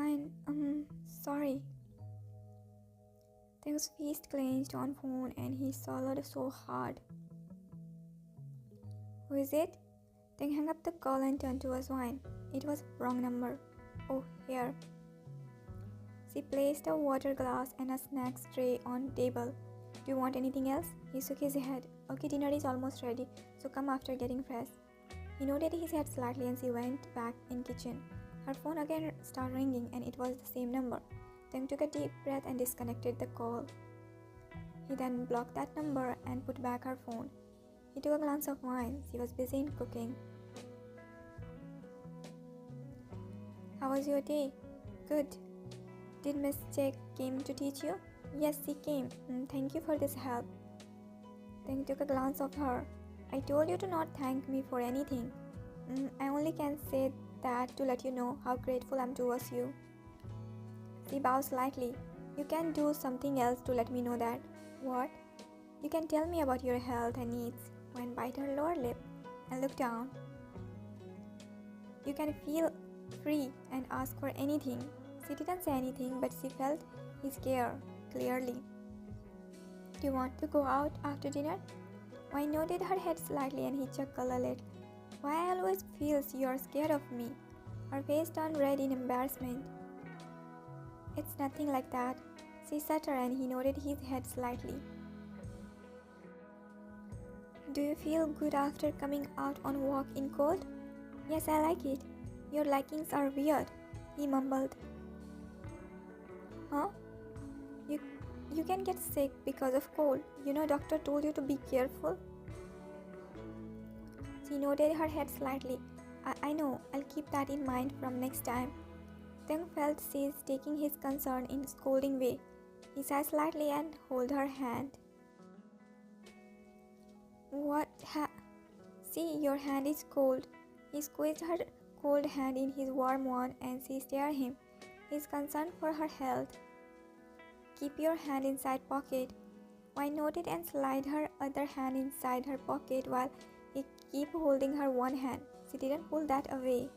fine. Sorry. Taehyung's fist clenched on phone and he swallowed so hard. Who is it? Taehyung hung up the call and turned to Aswine. It was wrong number. Oh, here. She placed a water glass and a snacks tray on table. Do you want anything else? He shook his head. Okay, dinner is almost ready, so come after getting fresh. He nodded his head slightly and she went back in kitchen. Her phone again started ringing and it was the same number. Taehyung took a deep breath and disconnected the call. He then blocked that number and put back her phone. He took a glance of wine. She was busy in cooking. How was your day? Good. Did Miss Jack came to teach you? Yes, she came. Thank you for this help. Taehyung took a glance of her. I told you to not thank me for anything. I only can say that to let you know how grateful I am towards you. She bowed slightly. You can do something else to let me know that. What? You can tell me about your health and needs. Wine bite her lower lip and look down. You can feel free and ask for anything. She didn't say anything, but she felt his care clearly. Do you want to go out after dinner? Wine nodded her head slightly and he chuckled a little. Why I always feels you're scared of me. Her face turned red in embarrassment. It's nothing like that. She shuddered and he nodded his head slightly. Do you feel good after coming out on walk in cold? Yes, I like it. Your likings are weird, he mumbled. Huh? You can get sick because of cold. You know doctor told you to be careful. She nodded her head slightly. I know, I'll keep that in mind from next time. Taehyung felt she's taking his concern in a scolding way. He sighed slightly and held her hand. See, your hand is cold. He squeezed her cold hand in his warm one and she stared at him. He's concerned for her health. Keep your hand inside pocket. Wine nodded and slid her other hand inside her pocket while he kept holding her one hand. She didn't pull that away.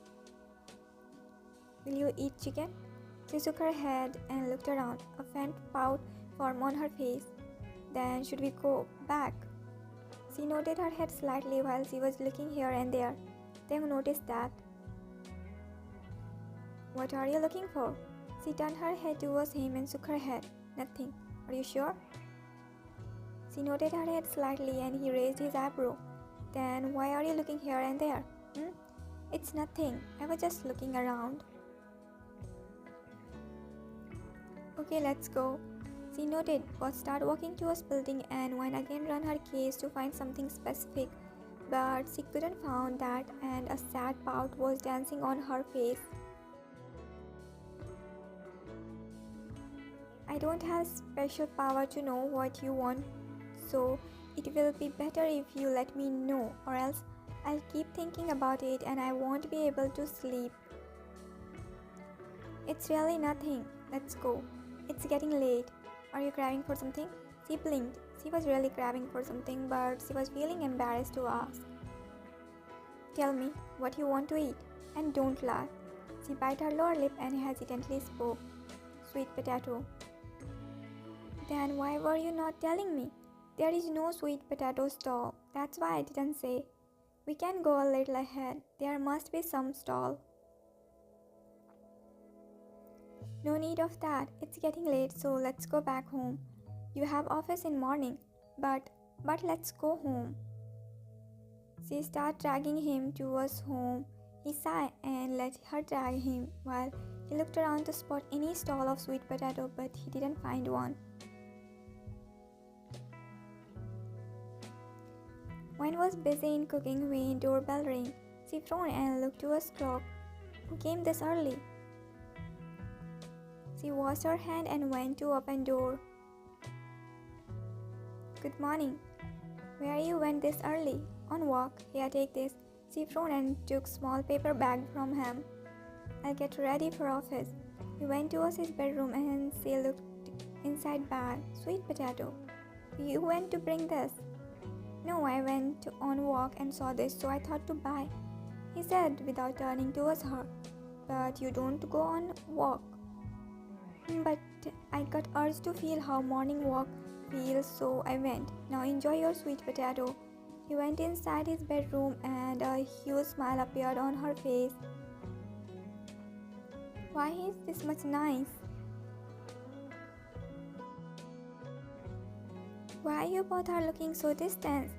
Will you eat chicken? She shook her head and looked around. A faint pout formed on her face. Then should we go back? She nodded her head slightly while she was looking here and there. Taehyung noticed that. What are you looking for? She turned her head towards him and shook her head. Nothing. Are you sure? She nodded her head slightly and he raised his eyebrow. Then why are you looking here and there? It's nothing. I was just looking around. Okay, let's go. She nodded, but started walking towards building and Wine again ran her gaze to find something specific. But she couldn't find that and a sad pout was dancing on her face. I don't have special power to know what you want, so it will be better if you let me know, or else I'll keep thinking about it and I won't be able to sleep. It's really nothing. Let's go. It's getting late. Are you craving for something? She blinked. She was really craving for something, but she was feeling embarrassed to ask. Tell me what you want to eat, and don't laugh. She bit her lower lip and hesitantly spoke. Sweet potato. Then why were you not telling me? There is no sweet potato stall. That's why I didn't say. We can go a little ahead. There must be some stall. No need of that. It's getting late, so let's go back home. You have office in morning, but let's go home. She started dragging him towards home. He sighed and let her drag him while he looked around to spot any stall of sweet potato, but he didn't find one. Wine was busy in cooking when doorbell rang. She frowned and looked towards clock. Who came this early? She washed her hand and went to open door. Good morning. Where you went this early? On walk. Here, take this. She frowned and took small paper bag from him. I'll get ready for office. He went towards his bedroom and she looked inside bag. Sweet potato. You went to bring this? No, I went on walk and saw this, so I thought to buy. He said without turning towards her. But you don't go on walk. But I got urged to feel how morning walk feels, so I went. Now enjoy your sweet potato. He went inside his bedroom and a huge smile appeared on her face. Why is this much nice? Why you both are looking so distant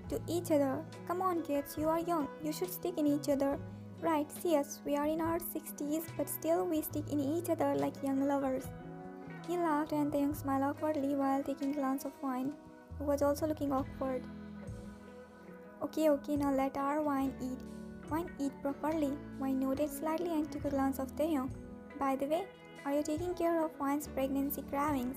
to each other? Come on kids, you are young. You should stick in each other. Right, see us, we are in our 60s, but still we stick in each other like young lovers. He laughed and Taehyung smiled awkwardly while taking a glance of wine, who was also looking awkward. Okay, now let our wine eat. Wine eat properly. Wine nodded slightly and took a glance of Taehyung. By the way, are you taking care of Wine's pregnancy cravings?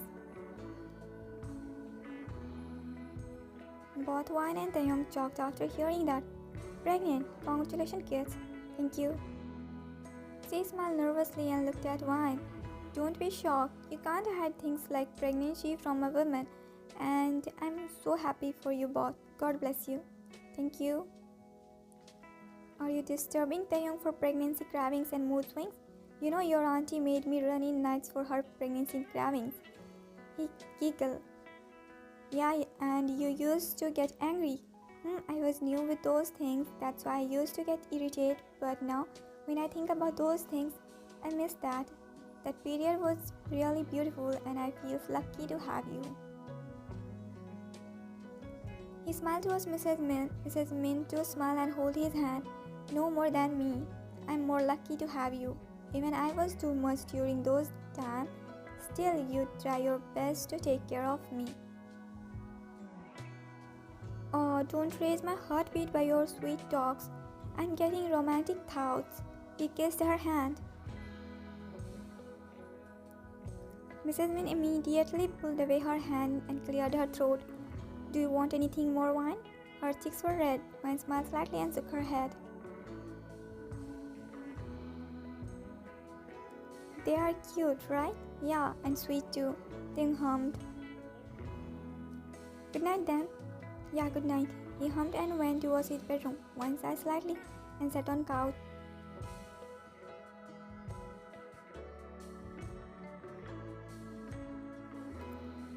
Both Wine and Taehyung choked after hearing that. Pregnant? Congratulations kids. Thank you. She smiled nervously and looked at Wine. Don't be shocked. You can't hide things like pregnancy from a woman. And I'm so happy for you both. God bless you. Thank you. Are you disturbing Taehyung for pregnancy cravings and mood swings? You know your auntie made me run in nights for her pregnancy cravings. He giggled. Yeah, and you used to get angry. I was new with those things, that's why I used to get irritated, but now when I think about those things, I miss that. That period was really beautiful and I feel lucky to have you. He smiled towards Mrs. Min. Mrs. Min too smiled and held his hand. No more than me. I'm more lucky to have you. Even I was too much during those times, still you try your best to take care of me. Oh, don't raise my heartbeat by your sweet talks. I'm getting romantic thoughts. He kissed her hand. Mrs. Min immediately pulled away her hand and cleared her throat. Do you want anything more wine? Her cheeks were red. Wine smiled slightly and shook her head. They are cute, right? Yeah, and sweet too. Taehyung hummed. Good night then. Yeah, good night. He hummed and went towards his bedroom. Wine sighed slightly and sat on couch.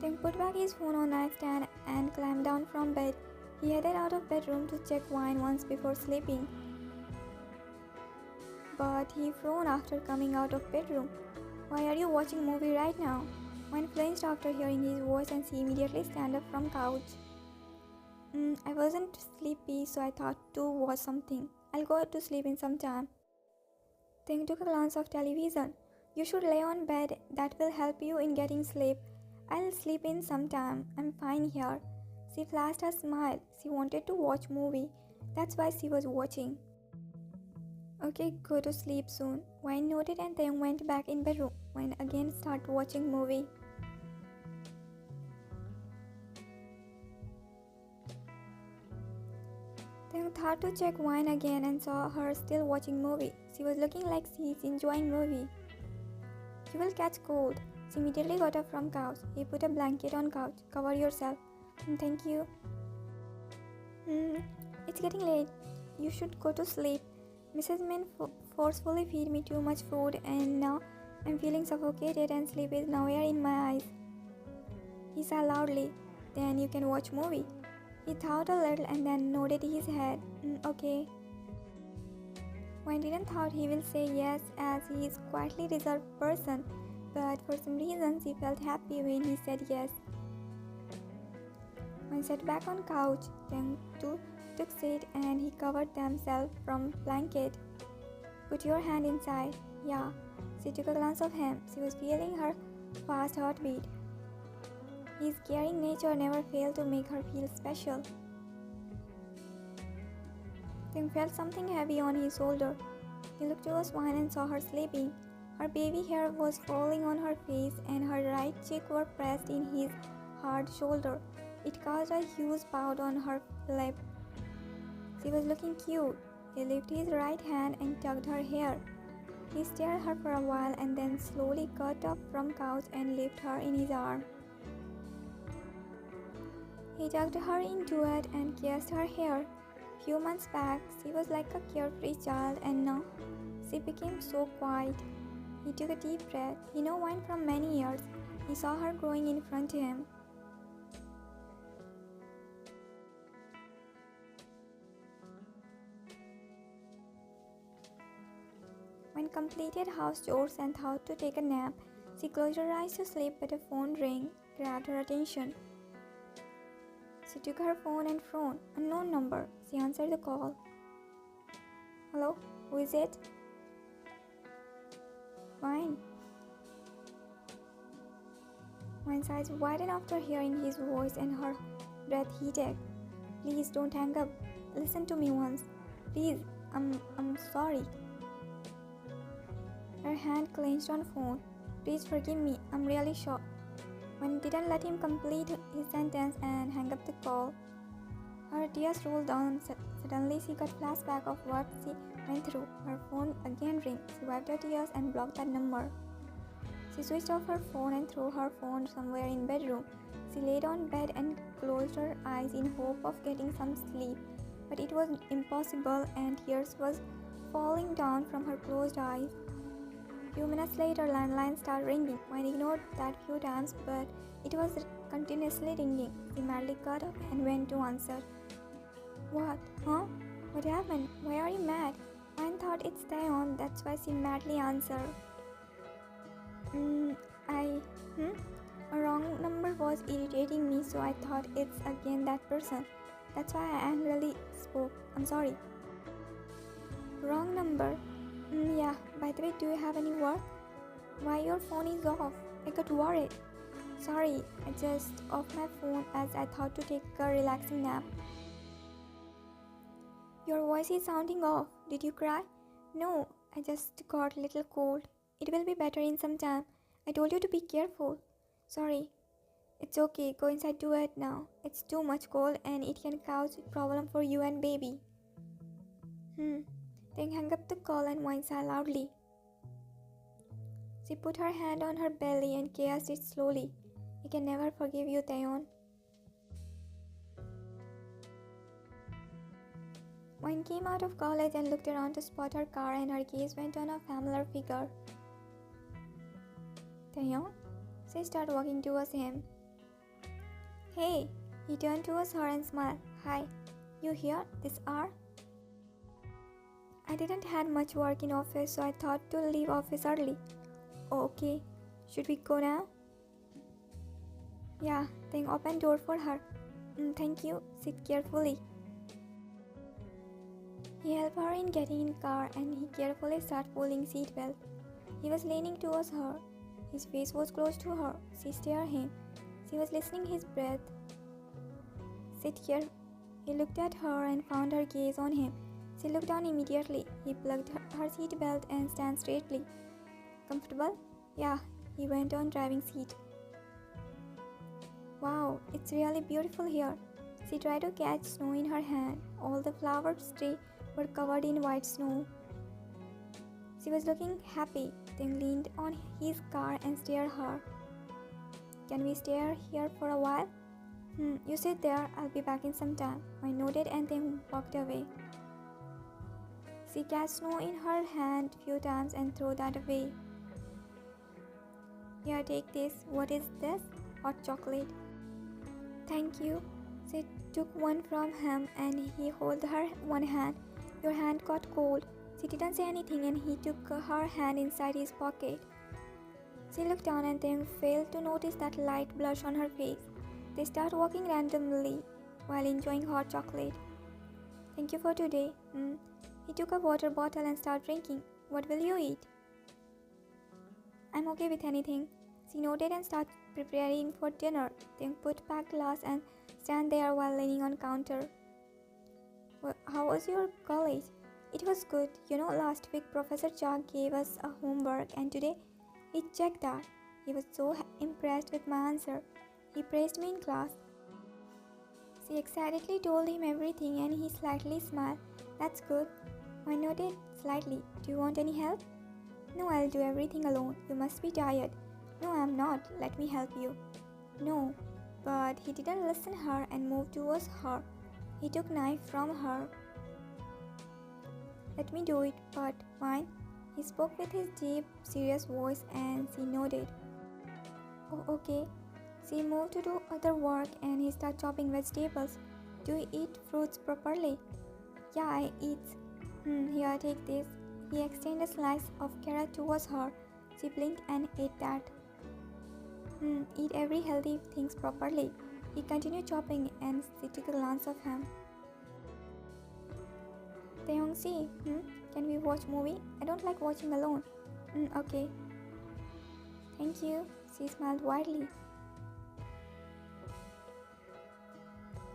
Taehyung put back his phone on nightstand and climbed down from bed. He headed out of bedroom to check Wine once before sleeping. But he frowned after coming out of bedroom. Why are you watching movie right now? Wine flinched after hearing his voice and she immediately stand up from couch. I wasn't sleepy, so I thought to watch something. I'll go to sleep in some time. Taehyung took a glance of television. You should lay on bed. That will help you in getting sleep. I'll sleep in some time. I'm fine here. She flashed a smile. She wanted to watch movie. That's why she was watching. Okay, go to sleep soon. Wine nodded and Taehyung went back in bedroom. Wine again started watching movie. Taehyung thought to check Wine again and saw her still watching movie. She was looking like she's enjoying movie. You will catch cold. She immediately got up from couch. He put a blanket on couch. Cover yourself. Thank you. It's getting late. You should go to sleep. Mrs. Min forcefully feed me too much food and now I'm feeling suffocated and sleep is nowhere in my eyes. He sighed loudly. Then you can watch movie. He thought a little and then nodded his head. Okay. Wine didn't thought he will say yes as he is quietly reserved person, but for some reason she felt happy when he said yes. Wine sat back on couch, then took seat and he covered themselves from blanket. Put your hand inside. Yeah. She took a glance of him. She was feeling her fast heartbeat. His caring nature never failed to make her feel special. Taehyung felt something heavy on his shoulder. He looked towards Wine and saw her sleeping. Her baby hair was falling on her face and her right cheek was pressed in his hard shoulder. It caused a huge pout on her lip. She was looking cute. He lifted his right hand and tugged her hair. He stared at her for a while and then slowly got up from couch and lifted her in his arm. He tugged her into it and kissed her hair. Few months back, she was like a carefree child and now she became so quiet. He took a deep breath. He knew Wine from many years. He saw her growing in front of him. When completed house chores and thought to take a nap, she closed her eyes to sleep, but a phone ring grabbed her attention. She took her phone and frowned. Unknown number. She answered the call. Hello, who is it? Wine. Wine's eyes widened after hearing his voice and her breath heated. Please don't hang up. Listen to me once. Please, I'm sorry. Her hand clenched on phone. Please forgive me, I'm really sure. Wine didn't let him complete his sentence and hang up the call. Her tears rolled down. Suddenly she got flashback of what she went through. Her phone again rang. She wiped her tears and blocked that number. She switched off her phone and threw her phone somewhere in bedroom. She laid on bed and closed her eyes in hope of getting some sleep. But it was impossible and tears was falling down from her closed eyes. Few minutes later, landline started ringing. Wine ignored that few times, but it was continuously ringing. She madly got up and went to answer. What? Huh? What happened? Why are you mad? Wine thought it's Taehyung, that's why she madly answered. A wrong number was irritating me, so I thought it's again that person. That's why I angrily spoke. I'm sorry. Wrong number? Yeah, by the way, do you have any work? Why your phone is off? I got worried. Sorry, I just off my phone as I thought to take a relaxing nap. Your voice is sounding off. Did you cry? No, I just got a little cold. It will be better in some time. I told you to be careful. Sorry. It's okay, go inside to it now. It's too much cold and it can cause problem for you and baby. Then hung up the call and Wine sighed loudly. She put her hand on her belly and kissed it slowly. I can never forgive you, Taehyung. Wine came out of college and looked around to spot her car, and her gaze went on a familiar figure. Taehyung? She started walking towards him. Hey! He turned towards her and smiled. Hi. You here? This hour? I didn't have much work in office, so I thought to leave office early. Oh, okay. Should we go now? Yeah, then open door for her. Thank you. Sit carefully. He helped her in getting in car and he carefully started pulling seatbelt. He was leaning towards her. His face was close to her. She stared at him. She was listening his breath. Sit here. He looked at her and found her gaze on him. She looked down immediately. He plugged her seatbelt and stand straightly. Comfortable? Yeah, he went on driving seat. Wow, it's really beautiful here. She tried to catch snow in her hand. All the flowers trees were covered in white snow. She was looking happy, then leaned on his car and stared at her. Can we stay here for a while? You sit there, I'll be back in some time. I nodded and then walked away. She caught snow in her hand few times and threw that away. Here, take this. What is this? Hot chocolate. Thank you. She took one from him and he held her one hand. Your hand got cold. She didn't say anything and he took her hand inside his pocket. She looked down and then failed to notice that light blush on her face. They started walking randomly while enjoying hot chocolate. Thank you for today. He took a water bottle and started drinking. What will you eat? I'm okay with anything. She nodded and started preparing for dinner, then put back glass and stand there while leaning on counter. Well, how was your college? It was good. Last week Professor Cha gave us a homework and today he checked that. He was so impressed with my answer. He praised me in class. She excitedly told him everything and he slightly smiled. That's good. I nodded slightly. Do you want any help? No, I'll do everything alone. You must be tired. No, I'm not. Let me help you. No, but he didn't listen to her and moved towards her. He took knife from her. Let me do it, but Wine. He spoke with his deep, serious voice and she nodded. Oh, okay. She moved to do other work and he started chopping vegetables. Do you eat fruits properly? Yeah, I eat. Here, take this. He extended a slice of carrot towards her. She blinked and ate that. Eat every healthy things properly. He continued chopping and she took a glance of him. Taehyung, can we watch movie? I don't like watching alone. Okay. Thank you. She smiled widely.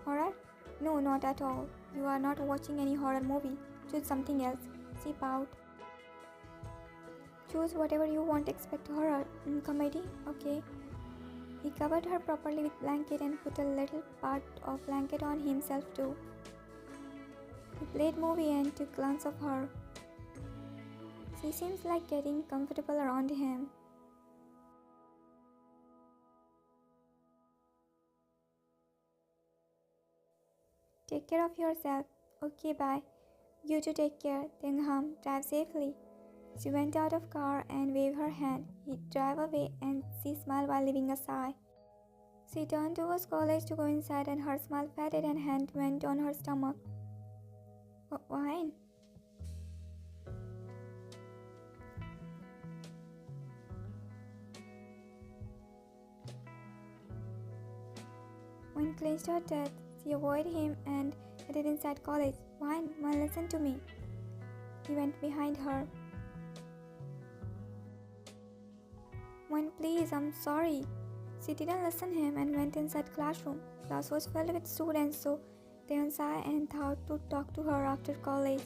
Horror? No, not at all. You are not watching any horror movie. Choose something else. She bowed. Choose whatever you want except horror. Comedy? Okay. He covered her properly with blanket and put a little part of blanket on himself too. He played movie and took glance of her. She seems like getting comfortable around him. Take care of yourself. Okay, bye. You too take care. Taehyung, drive safely. She went out of car and waved her hand. He drove away and she smiled while leaving a sigh. She turned towards college to go inside and her smile faded and hand went on her stomach. Wine? When clenched her teeth, she avoided him and headed inside college. Wine, listen to me. He went behind her. Wine, please, I'm sorry. She didn't listen him and went inside classroom. Class was filled with students, so Taehyung sighed and thought to talk to her after college.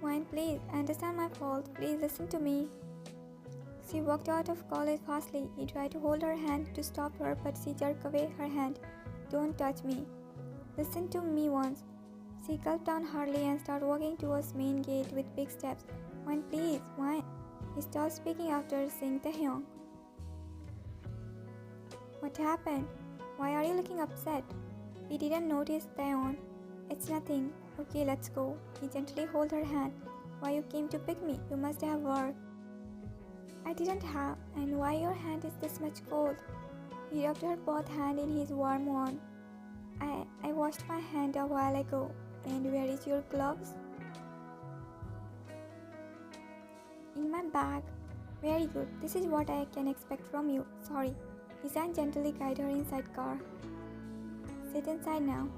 Wine, please, I understand my fault. Please listen to me. She walked out of college fastly. He tried to hold her hand to stop her, but she jerked away her hand. Don't touch me. Listen to me once. She gulped down hardly and started walking towards main gate with big steps. Wine, please, wine. He stopped speaking after seeing Taehyung. What happened? Why are you looking upset? He didn't notice Taehyung. It's nothing. Okay, let's go. He gently held her hand. Why you came to pick me? You must have work. I didn't have. And why your hand is this much cold? He rubbed her both hands in his warm one. I washed my hand a while ago. And where is your gloves? In my bag. Very good. This is what I can expect from you. Sorry. His hand gently guided her inside car. Sit inside now.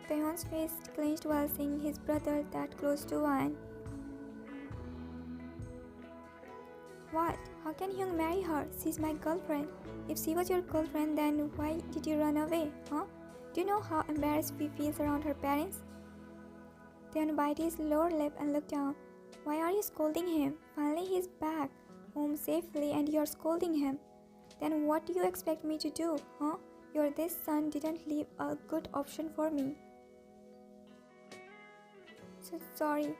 Taehyung's face clenched while seeing his brother that close to Wine. What? How can Hyung marry her? She's my girlfriend. If she was your girlfriend, then why did you run away, huh? Do you know how embarrassed he feels around her parents? Taehyung bit his lower lip and looked down. Why are you scolding him? Finally he's back home safely and you're scolding him. Then what do you expect me to do, huh? Your this son didn't leave a good option for me. So sorry.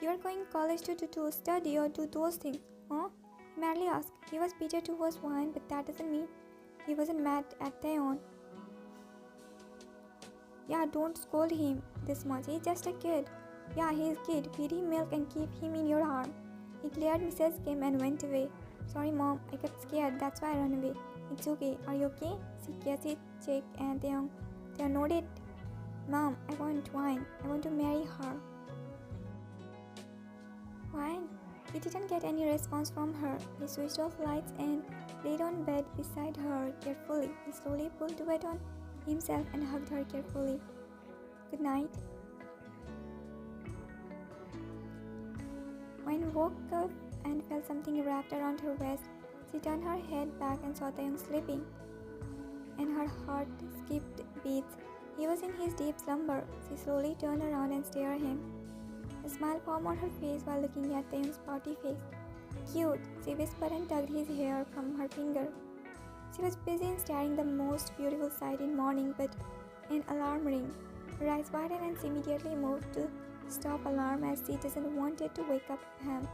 You're going college to study or do those things, huh? He merely asked. He was bitter towards Wine, but that doesn't mean he wasn't mad at Taehyung. Yeah, don't scold him this much. He's just a kid. Yeah, he's a kid. Feed him milk and keep him in your arm. He cleared Mrs. Kim and went away. Sorry, Mom. I got scared. That's why I ran away. It's okay. Are you okay? She kissed his cheek and Taehyung nodded. Mom, I want Wine. I want to marry her. Wine? He didn't get any response from her. He switched off lights and laid on bed beside her carefully. He slowly pulled the bed on himself and hugged her carefully. Good night. Wine woke up and felt something wrapped around her waist. She turned her head back and saw Taehyung sleeping, and her heart skipped beats. He was in his deep slumber. She slowly turned around and stared at him. A smile formed on her face while looking at Taehyung's pouty face. Cute, she whispered and tugged his hair from her finger. She was busy in staring the most beautiful sight in morning, but an alarm rang. Her eyes widened and she immediately moved to stop alarm as she doesn't want it to wake up him.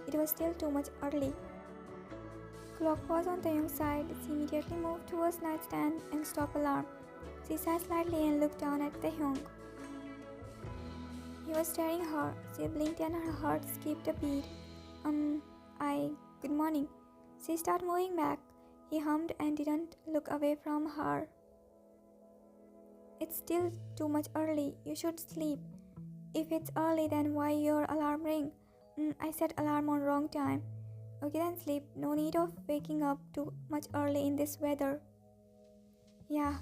It was still too much early. Clock was on Taehyung's side. She immediately moved towards nightstand and stopped alarm. She sighed slightly and looked down at Taehyung. He was staring at her. She blinked and her heart skipped a beat. Good morning. She started moving back. He hummed and didn't look away from her. It's still too much early. You should sleep. If it's early, then why your alarm ring? I set alarm on wrong time. Okay, then sleep. No need of waking up too much early in this weather. Yeah,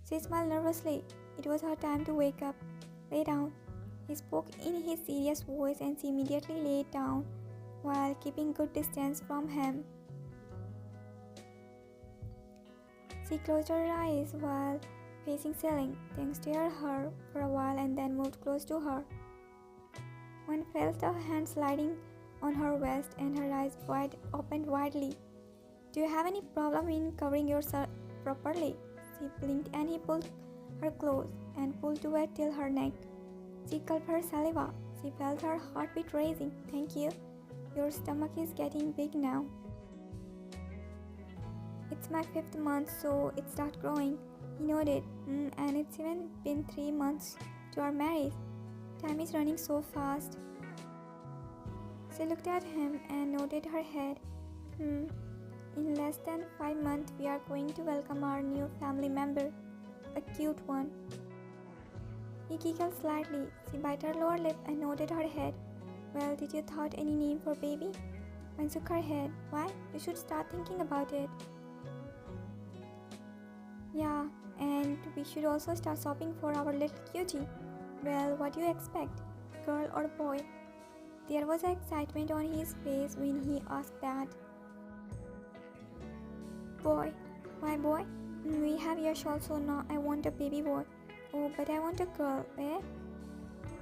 she smiled nervously. It was her time to wake up. Lay down. He spoke in his serious voice and she immediately lay down while keeping good distance from him. She closed her eyes while facing ceiling, then stared at her for a while and then moved close to her. One felt a hand sliding on her vest and her eyes opened widely. Do you have any problem in covering yourself properly? She blinked and he pulled her close and pulled to it till her neck. She gulped her saliva. She felt her heartbeat raising. Thank you. Your stomach is getting big now. It's my 5th month, so it started growing. He nodded. And it's even been 3 months to our marriage. Time is running so fast. She looked at him and nodded her head. In less than 5 months, we are going to welcome our new family member. A cute one. He giggled slightly. She bit her lower lip and nodded her head. Well, did you thought any name for baby? Wen shook her head. Why? You should start thinking about it. Yeah, and we should also start shopping for our little cutie. Well, what do you expect? Girl or boy? There was excitement on his face when he asked that. Boy. Why boy? We have Yash also now. I want a baby boy. Oh, but I want a girl. Eh?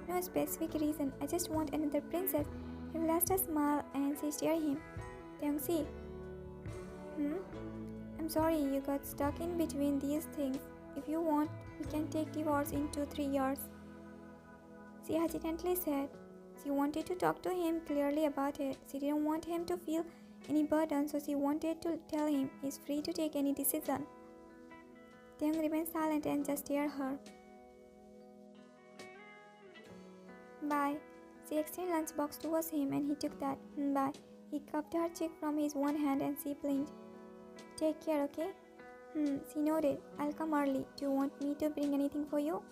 No specific reason. I just want another princess. He flashed a smile and she stared at him. Taehyung. I'm sorry you got stuck in between these things. If you want, we can take divorce in 2-3 years. She hesitantly said. She wanted to talk to him clearly about it. She didn't want him to feel any burden, so she wanted to tell him he's free to take any decision. Taehyung remained silent and just stared at her. Bye. She extended lunchbox towards him and he took that. Bye. He cupped her cheek from his one hand and she blinked. Take care, okay? She nodded. I'll come early. Do you want me to bring anything for you?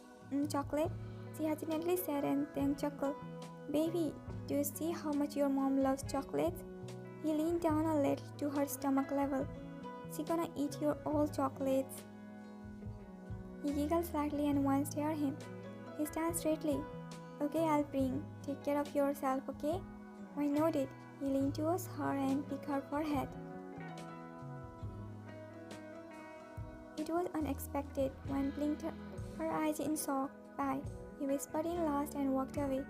Chocolate? She hesitantly said and then chuckled. Baby, do you see how much your mom loves chocolates? He leaned down a little to her stomach level. She gonna eat your all chocolates. He giggled slightly and one stared at him. He stand straightly. Okay, I'll bring. Take care of yourself, okay? Why nodded. He leaned towards her and picked her forehead. It was unexpected. One blinked her eyes in shock. Bye, he whispered in last and walked away.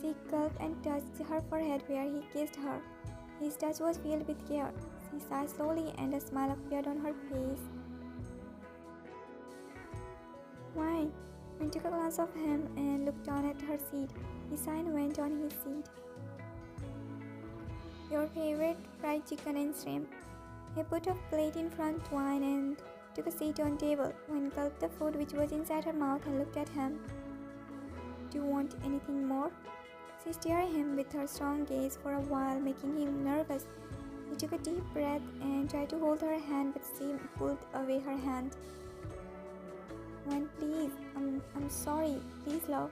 She gulped and touched her forehead where he kissed her. His touch was filled with care. She sighed slowly and a smile appeared on her face. Why? Wen took a glance of him and looked down at her seat. He sighed and went on his seat. Your favorite fried chicken and shrimp. He put a plate in front of Wine and took a seat on table. Wine gulped the food which was inside her mouth and looked at him. Do you want anything more? She stared at him with her strong gaze for a while, making him nervous. He took a deep breath and tried to hold her hand, but she pulled away her hand. Wine, please. I'm sorry. Please, love.